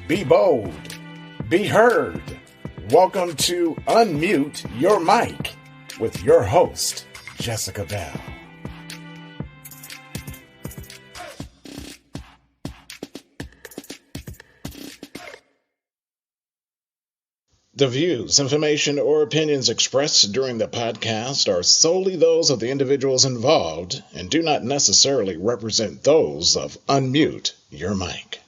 Be bold. Be heard. Welcome to Unmute Your Mic with your host, Jessica Bell. The views, information, or opinions expressed during the podcast are solely those of the individuals involved and do not necessarily represent those of Unmute Your Mic.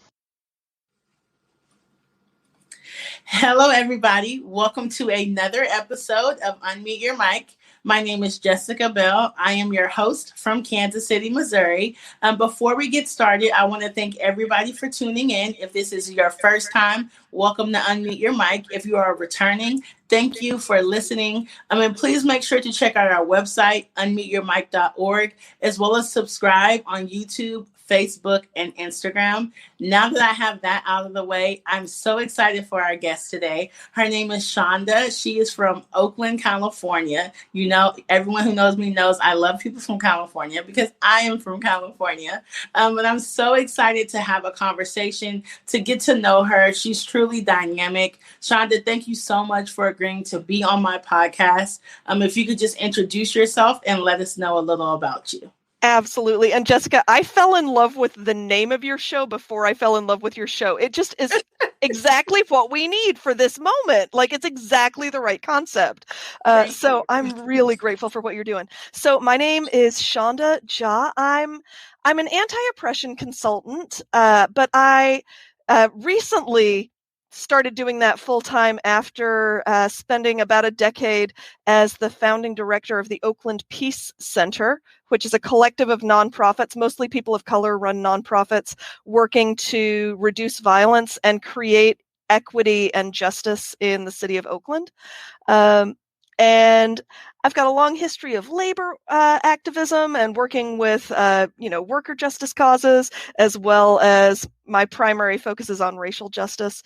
Hello, everybody. Welcome to another episode of Unmute Your Mic. My name is Jessica Bell. I am your host from Kansas City, Missouri. Before we get started, I want to thank everybody for tuning in. If this is your first time, welcome to Unmute Your Mic. If you are returning, thank you for listening. Please make sure to check out our website, unmuteyourmic.org, as well as subscribe on YouTube, Facebook, and Instagram. Now that I have that out of the way, I'm so excited for our guest today. Her name is Sandhya. She is from Oakland, California. You know, everyone who knows me knows I love people from California because I am from California. And I'm so excited to have a conversation, to get to know her. She's truly dynamic. Sandhya, thank you so much for agreeing to be on my podcast. If you could just introduce yourself and let us know a little about you. Absolutely. And Jessica, I fell in love with the name of your show before I fell in love with your show. It just is exactly what we need for this moment. Like, it's exactly the right concept. So I'm really grateful for what you're doing. So my name is Sandhya Jha. I'm an anti-oppression consultant, but I recently started doing that full-time after spending about a decade as the founding director of the Oakland Peace Center, which is a collective of nonprofits, mostly people of color run nonprofits, working to reduce violence and create equity and justice in the city of Oakland. And I've got a long history of labor activism and working with, worker justice causes, as well as my primary focus is on racial justice.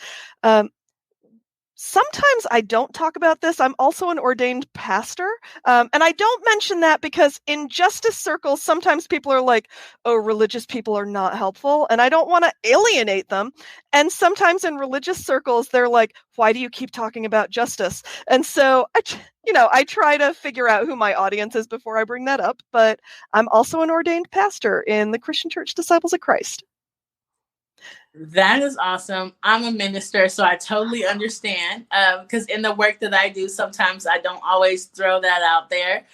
Sometimes I don't talk about this. I'm also an ordained pastor. And I don't mention that because in justice circles, sometimes people are like, oh, religious people are not helpful. And I don't want to alienate them. And sometimes in religious circles, they're like, why do you keep talking about justice? And so, I try to figure out who my audience is before I bring that up. But I'm also an ordained pastor in the Christian Church Disciples of Christ. That is awesome. I'm a minister, so I totally understand. Because in the work that I do, sometimes I don't always throw that out there.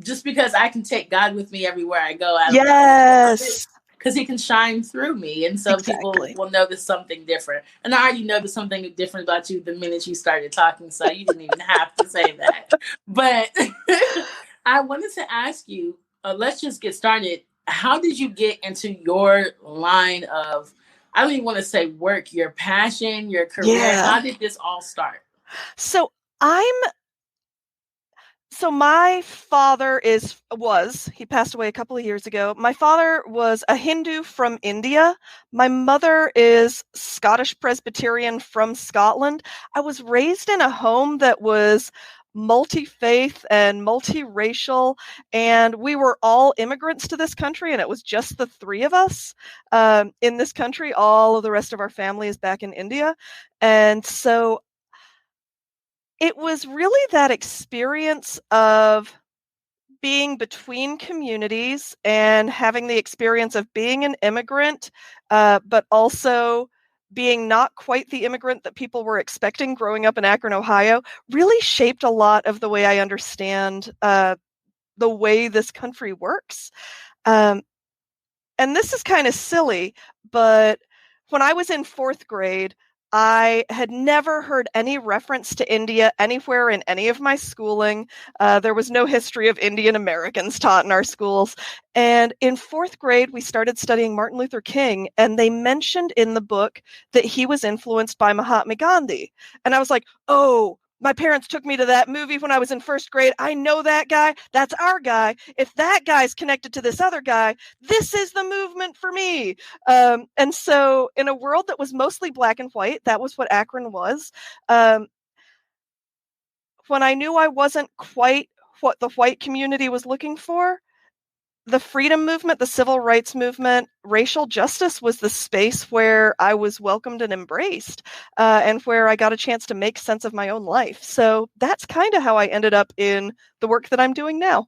Just because I can take God with me everywhere I go. Yes. Because he can shine through me. And so People will notice something different. And I already noticed something different about you the minute you started talking. So you didn't even have to say that. But I wanted to ask you, let's just get started. How did you get into your line of, I don't even want to say work, your passion, your career? Yeah. How did this all start? So my father he passed away a couple of years ago. My father was a Hindu from India. My mother is Scottish Presbyterian from Scotland. I was raised in a home that was multi-faith and multiracial, and we were all immigrants to this country, and it was just the three of us in this country. All of the rest of our family is back in India. And so it was really that experience of being between communities and having the experience of being an immigrant, but also being not quite the immigrant that people were expecting growing up in Akron, Ohio, really shaped a lot of the way I understand the way this country works. And this is kind of silly, but when I was in fourth grade, I had never heard any reference to India anywhere in any of my schooling. There was no history of Indian Americans taught in our schools. And in fourth grade, we started studying Martin Luther King, and they mentioned in the book that he was influenced by Mahatma Gandhi. And I was like, oh, my parents took me to that movie when I was in first grade. I know that guy. That's our guy. If that guy's connected to this other guy, this is the movement for me. And so in a world that was mostly black and white, that was what Akron was. When I knew I wasn't quite what the white community was looking for, the freedom movement, the civil rights movement, racial justice was the space where I was welcomed and embraced, and where I got a chance to make sense of my own life. So that's kind of how I ended up in the work that I'm doing now.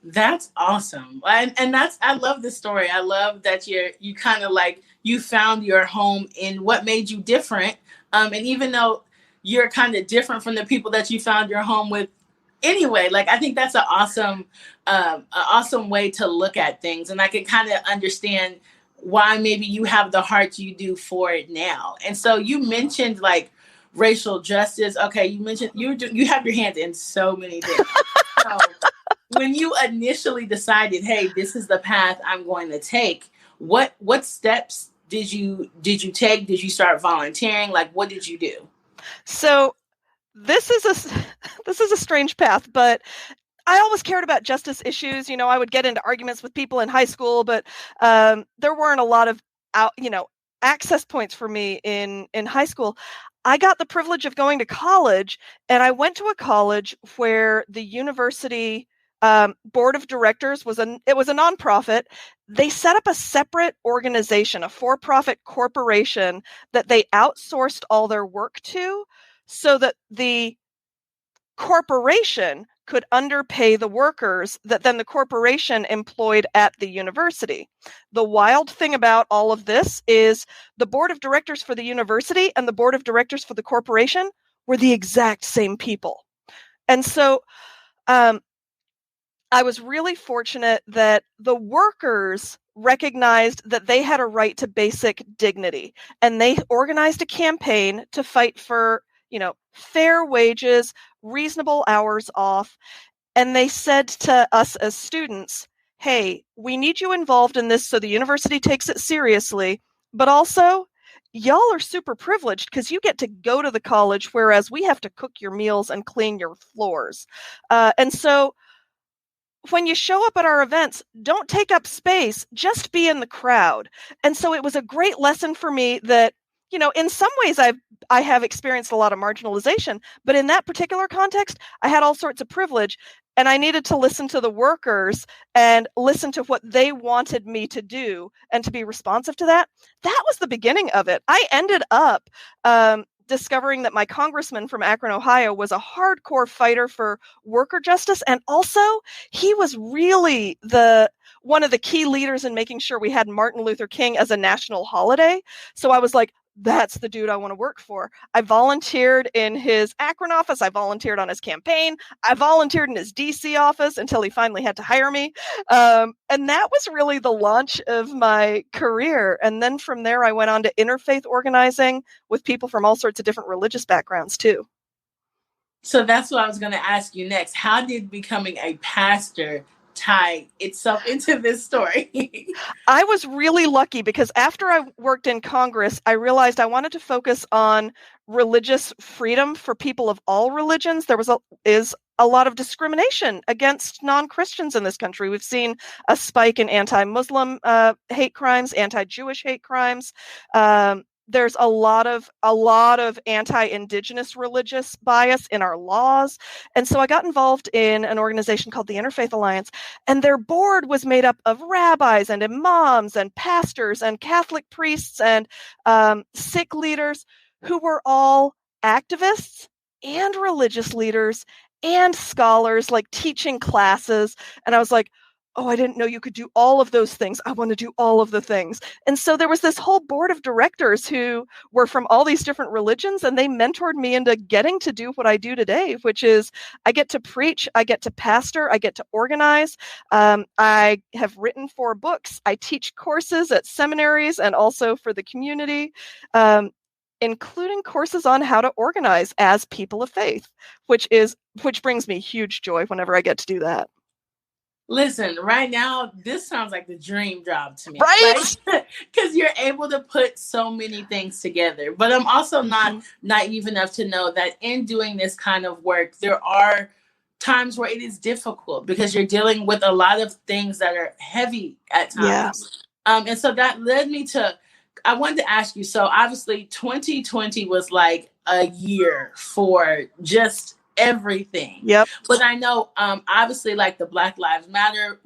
That's awesome. And I love this story. I love that you kind of like, you found your home in what made you different. And even though you're kind of different from the people that you found your home with anyway, like, I think that's an awesome way to look at things. And I can kind of understand why maybe you have the heart you do for it now. And so you mentioned like racial justice. Okay. You mentioned you have your hands in so many things. So, when you initially decided, hey, this is the path I'm going to take, what steps did you take? Did you start volunteering? Like, what did you do? So this is a strange path, but I always cared about justice issues. I would get into arguments with people in high school, but there weren't a lot of access points for me in high school. I got the privilege of going to college, and I went to a college where the university board of directors was a nonprofit. They set up a separate organization, a for-profit corporation that they outsourced all their work to, so that the corporation could underpay the workers that then the corporation employed at the university. The wild thing about all of this is the board of directors for the university and the board of directors for the corporation were the exact same people. And so I was really fortunate that the workers recognized that they had a right to basic dignity, and they organized a campaign to fight for, fair wages, reasonable hours off. And they said to us as students, hey, we need you involved in this so the university takes it seriously, but also y'all are super privileged because you get to go to the college, whereas we have to cook your meals and clean your floors. And so when you show up at our events, don't take up space, just be in the crowd. And so it was a great lesson for me that, in some ways I have experienced a lot of marginalization, but in that particular context, I had all sorts of privilege, and I needed to listen to the workers and listen to what they wanted me to do and to be responsive to that. That was the beginning of it. I ended up discovering that my congressman from Akron, Ohio, was a hardcore fighter for worker justice. And also, he was really one of the key leaders in making sure we had Martin Luther King as a national holiday. So I was like, that's the dude I want to work for. I volunteered in his Akron office. I volunteered on his campaign. I volunteered in his DC office until he finally had to hire me. And that was really the launch of my career. And then from there, I went on to interfaith organizing with people from all sorts of different religious backgrounds too. So that's what I was going to ask you next. How did becoming a pastor tie itself into this story? I was really lucky because after I worked in Congress, I realized I wanted to focus on religious freedom for people of all religions. There is a lot of discrimination against non-Christians in this country. We've seen a spike in anti-Muslim hate crimes, anti-Jewish hate crimes. There's a lot of anti-Indigenous religious bias in our laws. And so I got involved in an organization called the Interfaith Alliance, and their board was made up of rabbis and imams and pastors and Catholic priests and Sikh leaders who were all activists and religious leaders and scholars, like teaching classes. And I was like, oh, I didn't know you could do all of those things. I want to do all of the things. And so there was this whole board of directors who were from all these different religions, and they mentored me into getting to do what I do today, which is I get to preach, I get to pastor, I get to organize. I have written 4 books. I teach courses at seminaries and also for the community, including courses on how to organize as people of faith, which brings me huge joy whenever I get to do that. Listen, right now, this sounds like the dream job to me. Right? Because you're able to put so many things together. But I'm also not naive enough to know that in doing this kind of work, there are times where it is difficult because you're dealing with a lot of things that are heavy at times. Yeah. And so that led me to, I wanted to ask you, so obviously 2020 was like a year for just everything. Yep. But I know, obviously, like the Black Lives Matter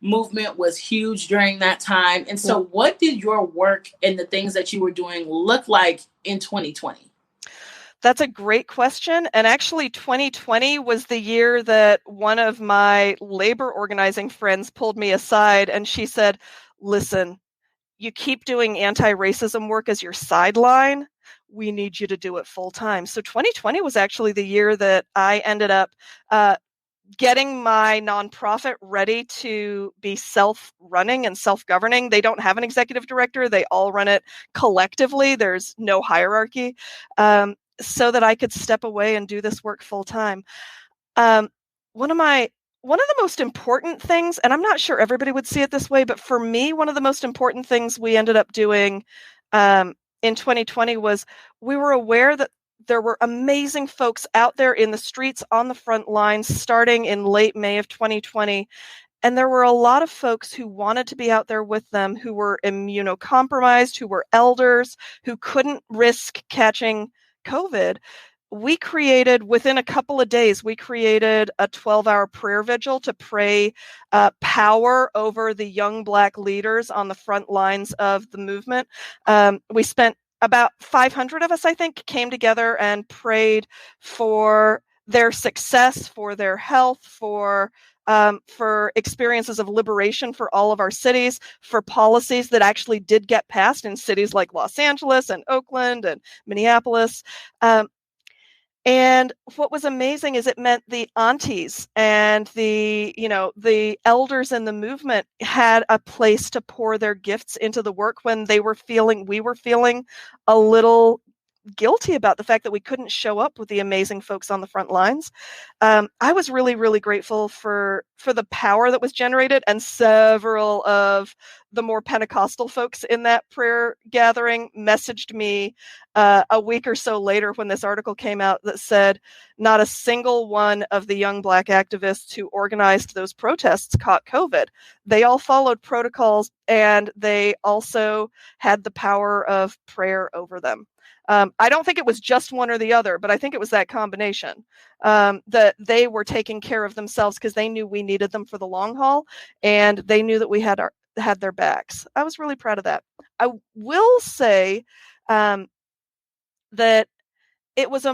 movement was huge during that time. And so what did your work and the things that you were doing look like in 2020? That's a great question. And actually, 2020 was the year that one of my labor organizing friends pulled me aside and she said, listen, you keep doing anti-racism work as your sideline. We need you to do it full time. So 2020 was actually the year that I ended up getting my nonprofit ready to be self-running and self-governing. They don't have an executive director. They all run it collectively. There's no hierarchy. So that I could step away and do this work full time. One of the most important things, and I'm not sure everybody would see it this way, but for me, one of the most important things we ended up doing in 2020 was we were aware that there were amazing folks out there in the streets on the front lines starting in late May of 2020. And there were a lot of folks who wanted to be out there with them, who were immunocompromised, who were elders, who couldn't risk catching COVID. We created, within a couple of days, we created a 12-hour prayer vigil to pray power over the young Black leaders on the front lines of the movement. We spent about 500 of us, I think, came together and prayed for their success, for their health, for experiences of liberation for all of our cities, for policies that actually did get passed in cities like Los Angeles and Oakland and Minneapolis. And what was amazing is it meant the aunties and the elders in the movement had a place to pour their gifts into the work when we were feeling a little guilty about the fact that we couldn't show up with the amazing folks on the front lines. I was really, really grateful for the power that was generated, and several of the more Pentecostal folks in that prayer gathering messaged me a week or so later when this article came out that said not a single one of the young Black activists who organized those protests caught COVID. They all followed protocols, and they also had the power of prayer over them. I don't think it was just one or the other, but I think it was that combination, that they were taking care of themselves because they knew we needed them for the long haul, and they knew that we had their backs. I was really proud of that. I will say that it was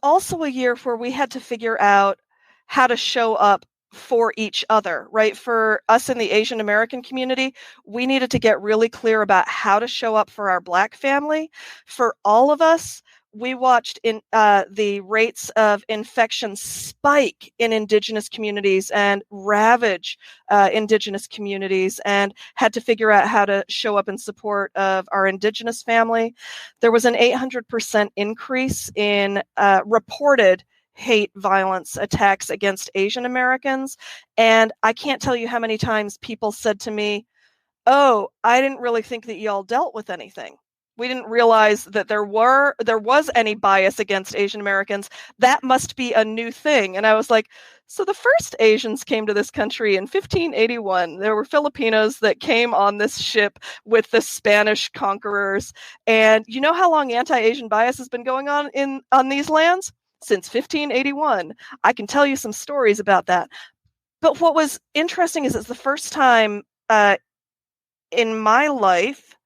also a year where we had to figure out how to show up for each other, right? For us in the Asian American community, we needed to get really clear about how to show up for our Black family. For all of us, we watched the rates of infection spike in Indigenous communities and ravage Indigenous communities, and had to figure out how to show up in support of our Indigenous family. There was an 800% increase in reported hate violence attacks against Asian Americans. And I can't tell you how many times people said to me, oh, I didn't really think that y'all dealt with anything. We didn't realize that there was any bias against Asian Americans. That must be a new thing. And I was like, so the first Asians came to this country in 1581. There were Filipinos that came on this ship with the Spanish conquerors. And you know how long anti-Asian bias has been going on these lands? Since 1581. I can tell you some stories about that. But what was interesting is it's the first time in my life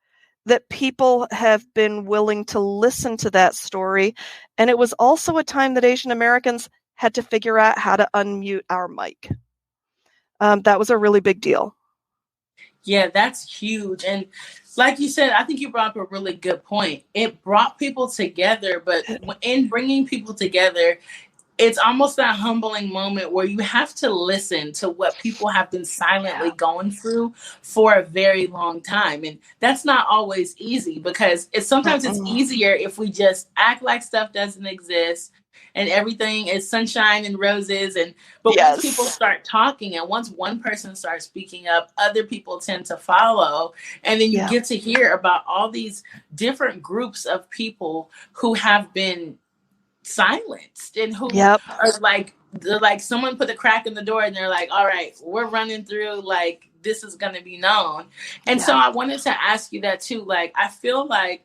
that people have been willing to listen to that story. And it was also a time that Asian Americans had to figure out how to unmute our mic. That was a really big deal. Yeah, that's huge. And like you said, I think you brought up a really good point. It brought people together, but in bringing people together, it's almost that humbling moment where you have to listen to what people have been silently going through for a very long time. And that's not always easy, because sometimes it's easier if we just act like stuff doesn't exist and everything is sunshine and roses. But once people start talking, and once one person starts speaking up, other people tend to follow. And then you get to hear about all these different groups of people who have been silenced and who are like someone put a crack in the door and they're like, all right, we're running through, like, this is going to be known. And so I wanted to ask you that too. Like, I feel like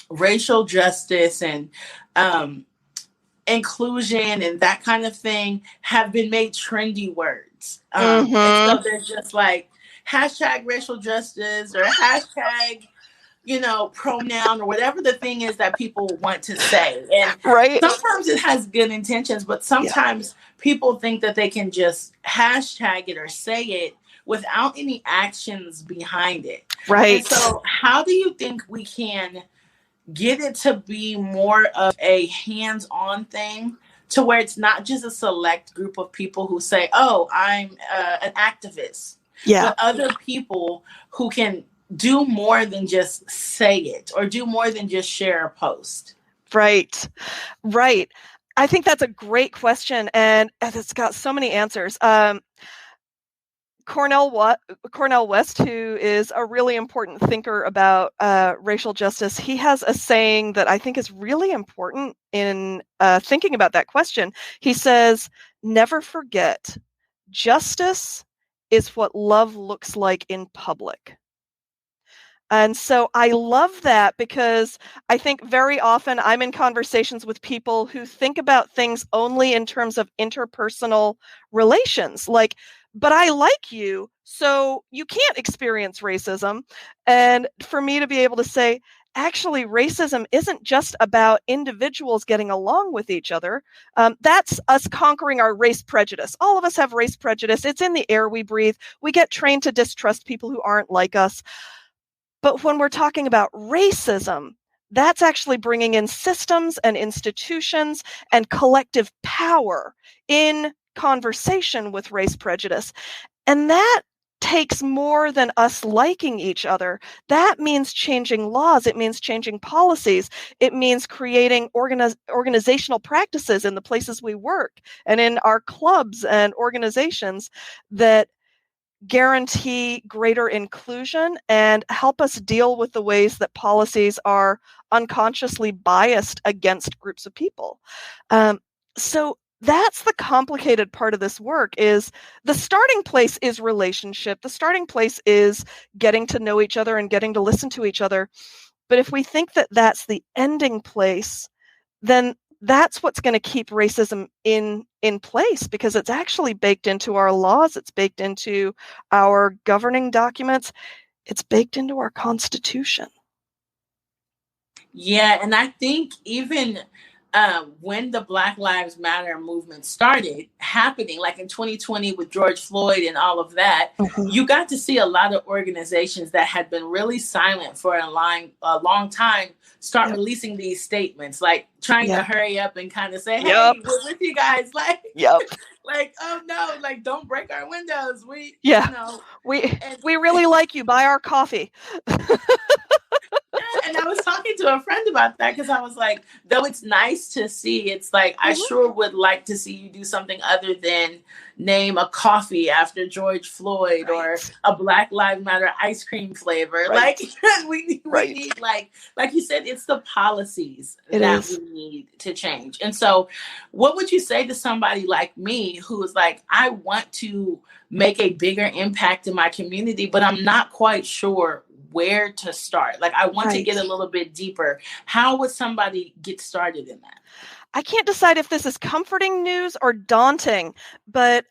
racial justice and inclusion and that kind of thing have been made trendy words. And so there's just like hashtag racial justice or hashtag, pronoun or whatever the thing is that people want to say. And right. sometimes it has good intentions, but sometimes people think that they can just hashtag it or say it without any actions behind it. Right. And so how do you think we can get it to be more of a hands-on thing, to where it's not just a select group of people who say, oh, I'm an activist, but other people who can do more than just say it or do more than just share a post? Right. I think that's a great question, and it's got so many answers. Cornel West, who is a really important thinker about racial justice, he has a saying that I think is really important in thinking about that question. He says, never forget, justice is what love looks like in public. And so I love that, because I think very often I'm in conversations with people who think about things only in terms of interpersonal relations, like, but I like you, so you can't experience racism. And for me to be able to say, actually, racism isn't just about individuals getting along with each other. That's us conquering our race prejudice. All of us have race prejudice. It's in the air we breathe. We get trained to distrust people who aren't like us. But when we're talking about racism, that's actually bringing in systems and institutions and collective power in conversation with race prejudice. And that takes more than us liking each other. That means changing laws. It means changing policies. It means creating organizational practices in the places we work and in our clubs and organizations that guarantee greater inclusion and help us deal with the ways that policies are unconsciously biased against groups of people. So that's the complicated part of this work. Is the starting place is relationship. The starting place is getting to know each other and getting to listen to each other. But if we think that that's the ending place, then that's what's going to keep racism in place, because it's actually baked into our laws. It's baked into our governing documents. It's baked into our Constitution. Yeah, and I think even when the Black Lives Matter movement started happening, like in 2020 with George Floyd and all of that, you got to see a lot of organizations that had been really silent for a long time start releasing these statements, like trying to hurry up and kind of say, hey, we're with you guys. Like, like, oh no, like, don't break our windows. We really like you. Buy our coffee. And I was talking to a friend about that, because I was like, though it's nice to see, it's like, I sure would like to see you do something other than name a coffee after George Floyd or a Black Lives Matter ice cream flavor. Like, we need, like you said, it's the policies we need to change. And so what would you say to somebody like me who is like, I want to make a bigger impact in my community, but I'm not quite sure where to start? Like, I want to get a little bit deeper. How would somebody get started in that? I can't decide if this is comforting news or daunting, but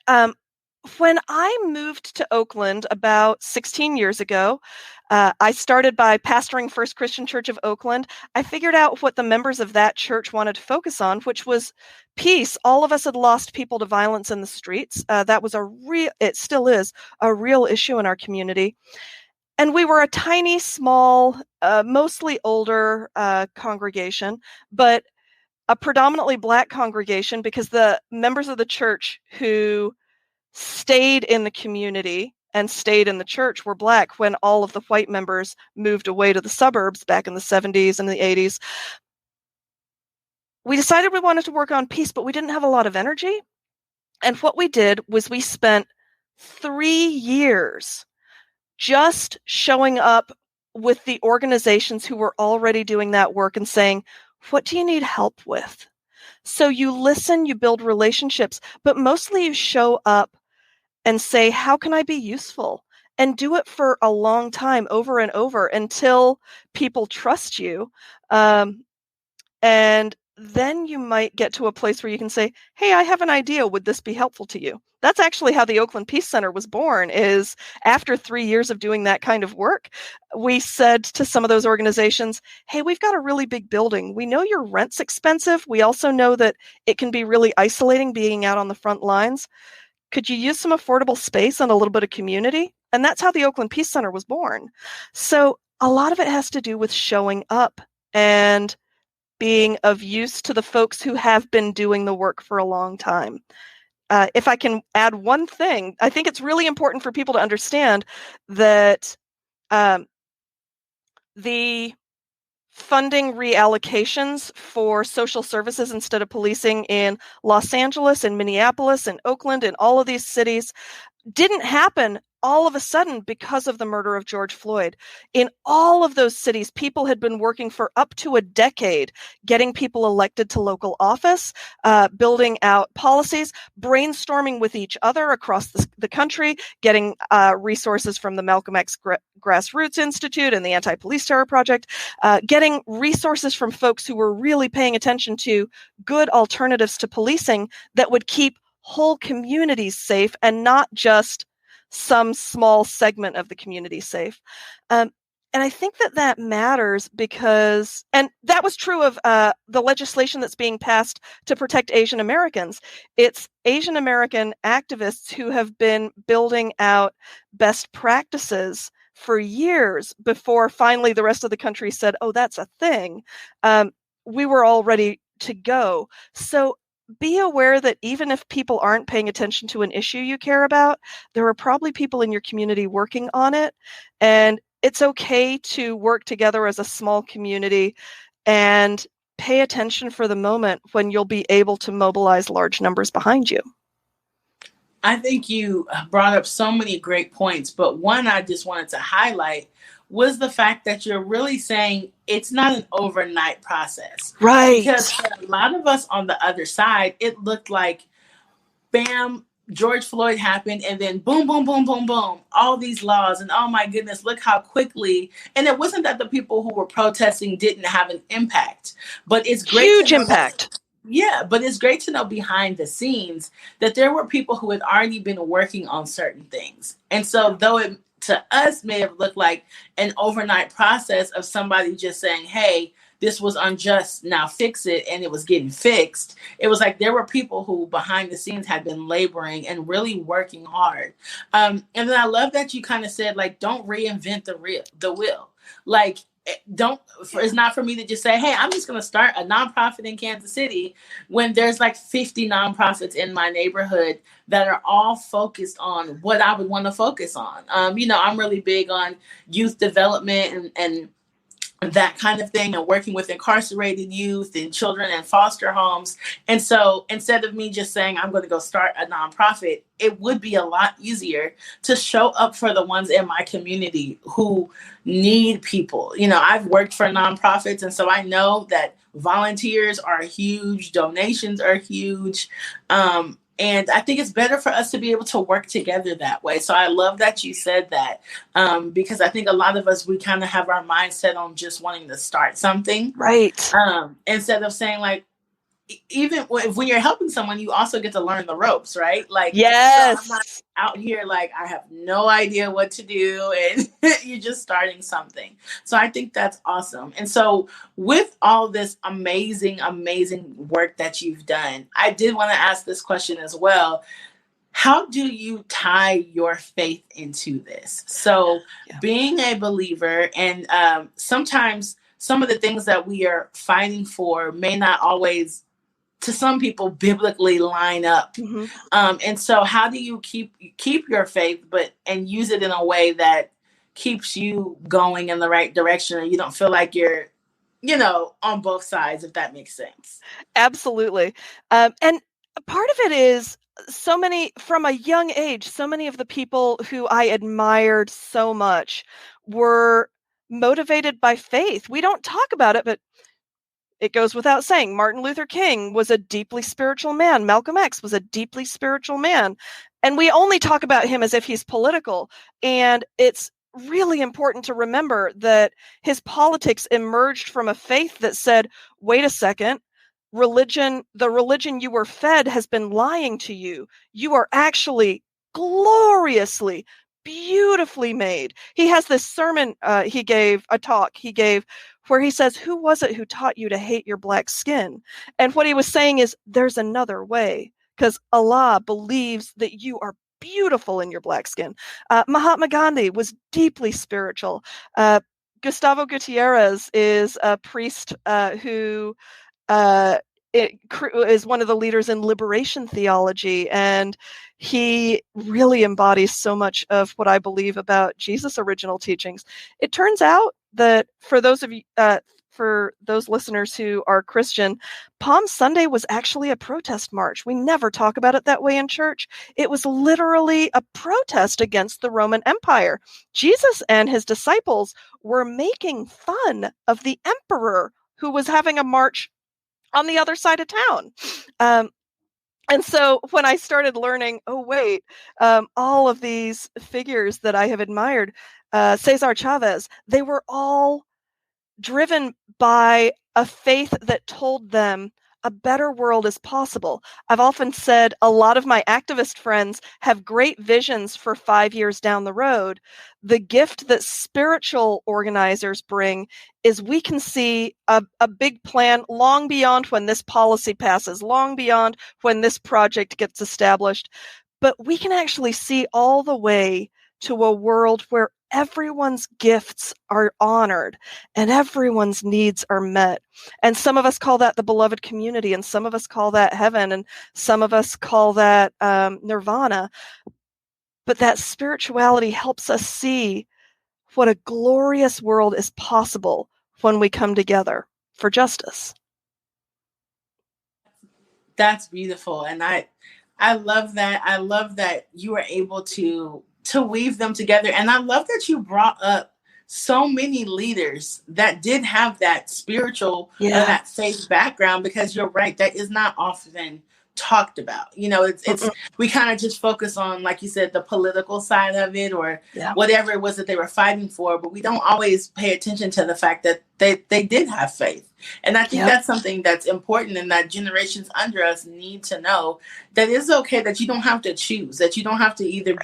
when I moved to Oakland about 16 years ago, I started by pastoring First Christian Church of Oakland. I figured out what the members of that church wanted to focus on, which was peace. All of us had lost people to violence in the streets. That was it still is a real issue in our community. And we were a tiny, small, mostly older congregation, but a predominantly Black congregation, because the members of the church who stayed in the community and stayed in the church were Black when all of the white members moved away to the suburbs back in the 70s and the 80s. We decided we wanted to work on peace, but we didn't have a lot of energy. And what we did was we spent 3 years just showing up with the organizations who were already doing that work and saying, what do you need help with? So you listen, you build relationships, but mostly you show up and say, how can I be useful? And do it for a long time, over and over, until people trust you. And then you might get to a place where you can say, hey, I have an idea. Would this be helpful to you? That's actually how the Oakland Peace Center was born, is after 3 years of doing that kind of work, we said to some of those organizations, hey, we've got a really big building. We know your rent's expensive. We also know that it can be really isolating being out on the front lines. Could you use some affordable space and a little bit of community? And that's how the Oakland Peace Center was born. So a lot of it has to do with showing up and being of use to the folks who have been doing the work for a long time. If I can add one thing, I think it's really important for people to understand that the funding reallocations for social services instead of policing in Los Angeles and Minneapolis and Oakland and all of these cities didn't happen all of a sudden because of the murder of George Floyd. In all of those cities, people had been working for up to a decade, getting people elected to local office, building out policies, brainstorming with each other across the country, getting resources from the Malcolm X Grassroots Institute and the Anti-Police Terror Project, getting resources from folks who were really paying attention to good alternatives to policing that would keep whole communities safe and not just some small segment of the community safe. And I think that matters because, and that was true of the legislation that's being passed to protect Asian Americans. It's Asian American activists who have been building out best practices for years before finally the rest of the country said, oh, that's a thing. We were all ready to go. So be aware that even if people aren't paying attention to an issue you care about, there are probably people in your community working on it. And it's okay to work together as a small community and pay attention for the moment when you'll be able to mobilize large numbers behind you. I think you brought up so many great points, but one I just wanted to highlight was the fact that you're really saying it's not an overnight process. Right. Because for a lot of us on the other side, it looked like, bam, George Floyd happened, and then boom, boom, boom, boom, boom, all these laws, and oh my goodness, look how quickly. And it wasn't that the people who were protesting didn't have an impact, but it's great. Huge impact. Yeah, but it's great to know behind the scenes that there were people who had already been working on certain things. And so though it to us may have looked like an overnight process of somebody just saying, hey, this was unjust, now fix it, and it was getting fixed. It was like there were people who behind the scenes had been laboring and really working hard. And then I love that you kind of said, like, don't reinvent the wheel. Like, it's not for me to just say, hey, I'm just going to start a nonprofit in Kansas City when there's like 50 nonprofits in my neighborhood that are all focused on what I would want to focus on. I'm really big on youth development and that kind of thing, and working with incarcerated youth and children in foster homes. And so instead of me just saying, I'm going to go start a nonprofit, it would be a lot easier to show up for the ones in my community who need people. I've worked for nonprofits, and so I know that volunteers are huge, donations are huge. And I think it's better for us to be able to work together that way. So I love that you said that, because I think a lot of us, we kind of have our mindset on just wanting to start something. Right. Instead of saying, like, even when you're helping someone, you also get to learn the ropes, right? Like, yes. So I'm not out here like I have no idea what to do, and you're just starting something. So I think that's awesome. And so with all this amazing, amazing work that you've done, I did want to ask this question as well. How do you tie your faith into this? So being a believer, and sometimes some of the things that we are fighting for may not always, to some people, biblically line up. Mm-hmm. And so how do you keep your faith, and use it in a way that keeps you going in the right direction, and you don't feel like you're, on both sides, if that makes sense? Absolutely. And part of it is from a young age, so many of the people who I admired so much were motivated by faith. We don't talk about it, but it goes without saying, Martin Luther King was a deeply spiritual man. Malcolm X was a deeply spiritual man. And we only talk about him as if he's political. And it's really important to remember that his politics emerged from a faith that said, wait a second, the religion you were fed has been lying to you. You are actually gloriously, beautifully made. He has this sermon, a talk he gave, where he says, who was it who taught you to hate your black skin? And what he was saying is, there's another way, because Allah believes that you are beautiful in your black skin. Mahatma Gandhi was deeply spiritual. Gustavo Gutierrez is a priest who is one of the leaders in liberation theology, and he really embodies so much of what I believe about Jesus' original teachings. It turns out that for those listeners who are Christian, Palm Sunday was actually a protest march. We never talk about it that way in church. It was literally a protest against the Roman Empire. Jesus and his disciples were making fun of the emperor who was having a march on the other side of town. And so when I started learning, all of these figures that I have admired, Cesar Chavez, they were all driven by a faith that told them a better world is possible. I've often said a lot of my activist friends have great visions for 5 years down the road. The gift that spiritual organizers bring is we can see a big plan long beyond when this policy passes, long beyond when this project gets established. But we can actually see all the way to a world where everyone's gifts are honored and everyone's needs are met. And some of us call that the beloved community, and some of us call that heaven, and some of us call that nirvana. But that spirituality helps us see what a glorious world is possible when we come together for justice. That's beautiful. And I love that. I love that you were able to weave them together. And I love that you brought up so many leaders that did have that spiritual, that faith background, because you're right, that is not often talked about. It's we kind of just focus on, like you said, the political side of it, or whatever it was that they were fighting for, but we don't always pay attention to the fact that they did have faith. And I think that's something that's important, and that generations under us need to know that it's okay, that you don't have to choose, that you don't have to either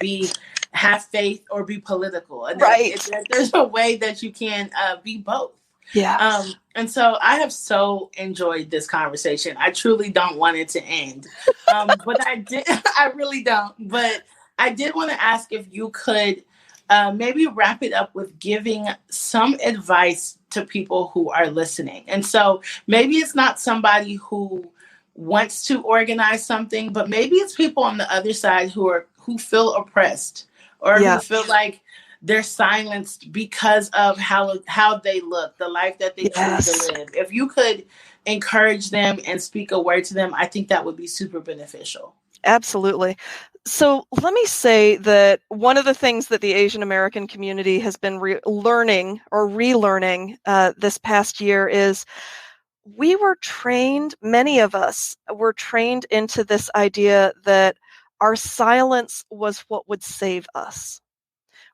have faith or be political. And there's a way that you can be both. Yeah. And so I have so enjoyed this conversation. I truly don't want it to end. But I really don't. But I did want to ask if you could maybe wrap it up with giving some advice to people who are listening. And so maybe it's not somebody who wants to organize something, but maybe it's people on the other side who feel oppressed, or who feel like they're silenced because of how they look, the life that they choose to live. If you could encourage them and speak a word to them, I think that would be super beneficial. Absolutely. So let me say that one of the things that the Asian American community has been relearning this past year is we were trained, many of us were trained into this idea that our silence was what would save us.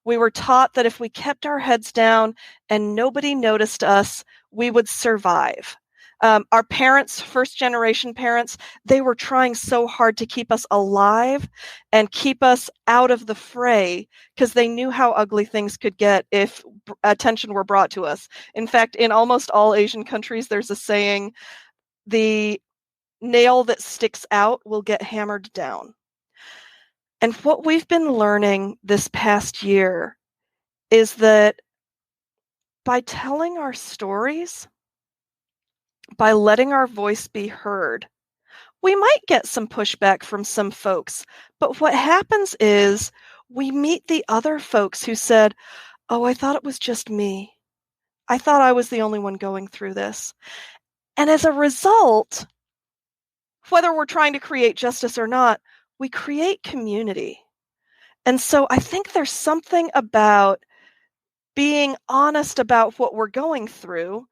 We were taught that if we kept our heads down and nobody noticed us, we would survive. Our parents, first generation parents, they were trying so hard to keep us alive and keep us out of the fray, because they knew how ugly things could get if attention were brought to us. In fact, in almost all Asian countries, there's a saying, the nail that sticks out will get hammered down. And what we've been learning this past year is that by telling our stories, by letting our voice be heard, we might get some pushback from some folks. But what happens is we meet the other folks who said, oh, I thought it was just me. I thought I was the only one going through this. And as a result, whether we're trying to create justice or not, we create community. And so I think there's something about being honest about what we're going through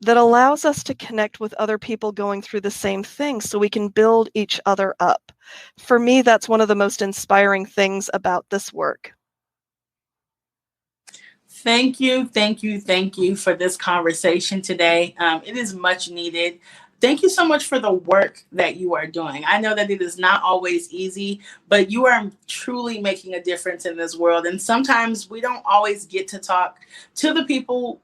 that allows us to connect with other people going through the same thing, so we can build each other up. For me, that's one of the most inspiring things about this work. Thank you for this conversation today. It is much needed thank you so much for the work that you are doing. I know that it is not always easy, but you are truly making a difference in this world. And sometimes we don't always get to talk to the people,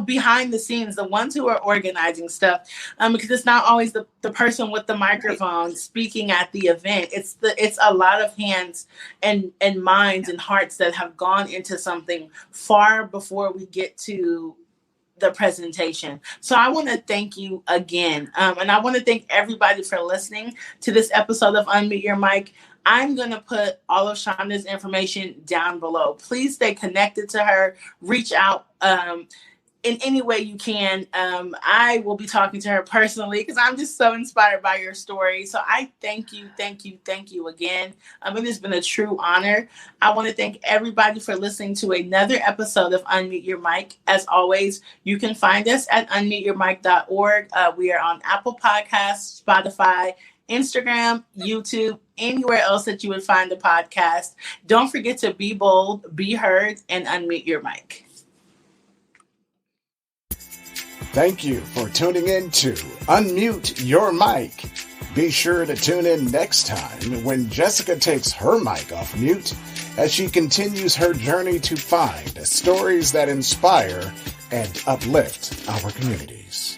behind the scenes, the ones who are organizing stuff, because it's not always the person with the microphone speaking at the event. It's a lot of hands and minds and hearts that have gone into something far before we get to the presentation. So I want to thank you again. And I want to thank everybody for listening to this episode of Unmute Your Mic. I'm going to put all of Shonda's information down below. Please stay connected to her, reach out in any way you can. I will be talking to her personally because I'm just so inspired by your story. So I thank you again. It has been a true honor. I want to thank everybody for listening to another episode of Unmute Your Mic. As always, you can find us at unmuteyourmic.org. We are on Apple Podcasts, Spotify, Instagram, YouTube, anywhere else that you would find the podcast. Don't forget to be bold, be heard, and unmute your mic. Thank you for tuning in to Unmute Your Mic. Be sure to tune in next time when Jessica takes her mic off mute as she continues her journey to find stories that inspire and uplift our communities.